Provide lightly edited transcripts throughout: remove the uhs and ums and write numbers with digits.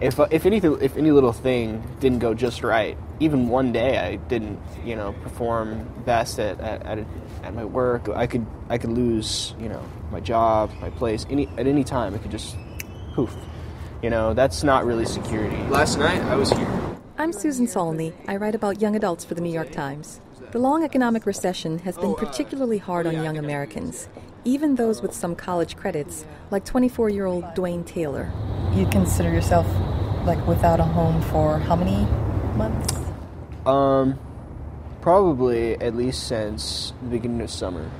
if any little thing didn't go just right, even one day I didn't, perform best at my work, I could lose, my job, my place, at any time. It could just poof. That's not really security. Last night I was here. I'm SUSAN SAULNY. I write about young adults for the New York Times. The long economic recession has been particularly hard on young Americans, even those with some college credits, like 24-year-old Duane Taylor. You consider yourself, without a home for how many months? Probably at least since the beginning of summer.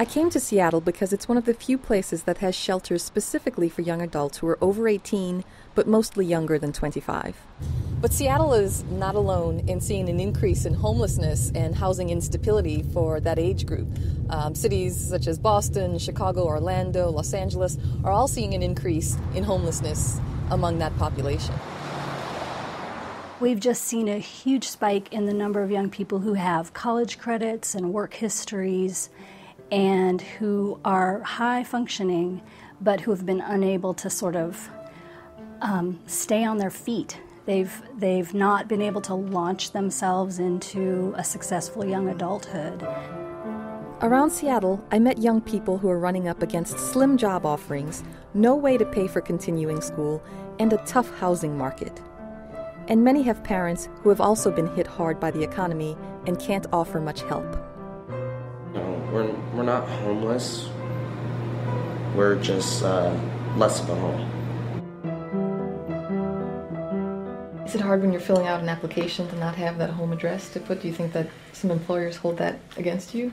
I came to Seattle because it's one of the few places that has shelters specifically for young adults who are over 18, but mostly younger than 25. But Seattle is not alone in seeing an increase in homelessness and housing instability for that age group. Cities such as Boston, Chicago, Orlando, Los Angeles are all seeing an increase in homelessness among that population. We've just seen a huge spike in the number of young people who have college credits and work histories and who are high functioning, but who have been unable to sort of stay on their feet. They've not been able to launch themselves into a successful young adulthood. Around Seattle, I met young people who are running up against slim job offerings, no way to pay for continuing school, and a tough housing market. And many have parents who have also been hit hard by the economy and can't offer much help. No, we're not homeless. We're just less of a home. Is it hard when you're filling out an application to not have that home address to put? Do you think that some employers hold that against you?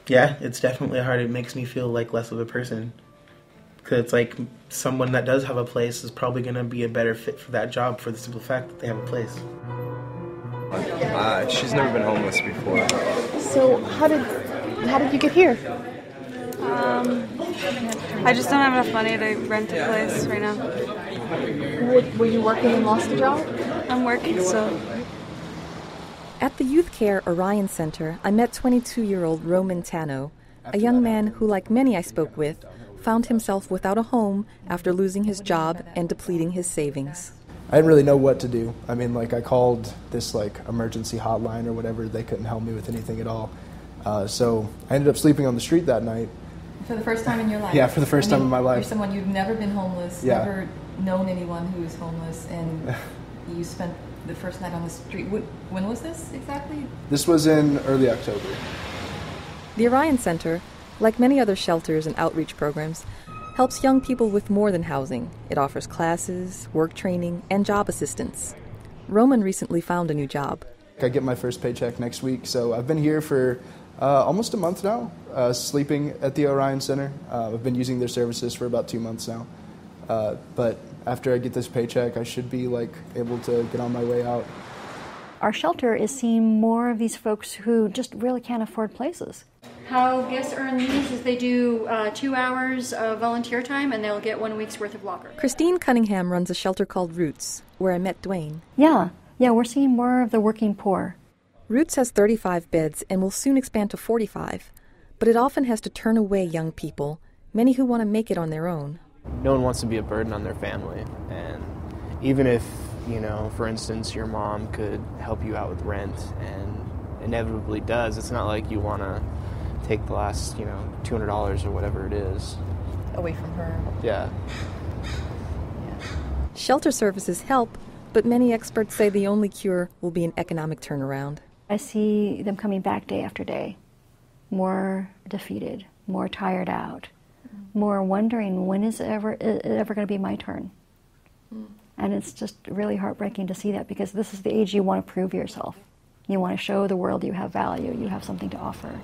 Yeah, it's definitely hard. It makes me feel like less of a person. Because it's like someone that does have a place is probably going to be a better fit for that job for the simple fact that they have a place. She's never been homeless before. So how did you get here? I just don't have enough money to rent a place right now. Were you working and lost a job? I'm working still. At the Youth Care Orion Center, I met 22-year-old Roman Tano, a young man who, like many I spoke with, found himself without a home after losing his job and depleting his savings. I didn't really know what to do. I mean, I called this, emergency hotline or whatever. They couldn't help me with anything at all. So I ended up sleeping on the street that night. For the first time in your life? Yeah, for the first time in my life. You're someone who'd never been homeless, yeah. Never known anyone who was homeless, and you spent the first night on the street. When was this exactly? This was in early October. The Orion Center, like many other shelters and outreach programs, helps young people with more than housing. It offers classes, work training, and job assistance. Roman recently found a new job. I get my first paycheck next week, so I've been here for almost a month now, sleeping at the Orion Center. I've been using their services for about 2 months now. But after I get this paycheck, I should be able to get on my way out. Our shelter is seeing more of these folks who just really can't afford places. How guests earn these is they do 2 hours of volunteer time and they'll get 1 week's worth of locker. Christine Cunningham runs a shelter called Roots, where I met Duane. Yeah, we're seeing more of the working poor. Roots has 35 beds and will soon expand to 45, but it often has to turn away young people, many who want to make it on their own. No one wants to be a burden on their family, and even if, for instance, your mom could help you out with rent and inevitably does, it's not like you want to take the last, $200 or whatever it is. Away from her. Yeah. Shelter services help, but many experts say the only cure will be an economic turnaround. I see them coming back day after day, more defeated, more tired out, more wondering when is it ever going to be my turn. And it's just really heartbreaking to see that, because this is the age you want to prove yourself. You want to show the world you have value, you have something to offer.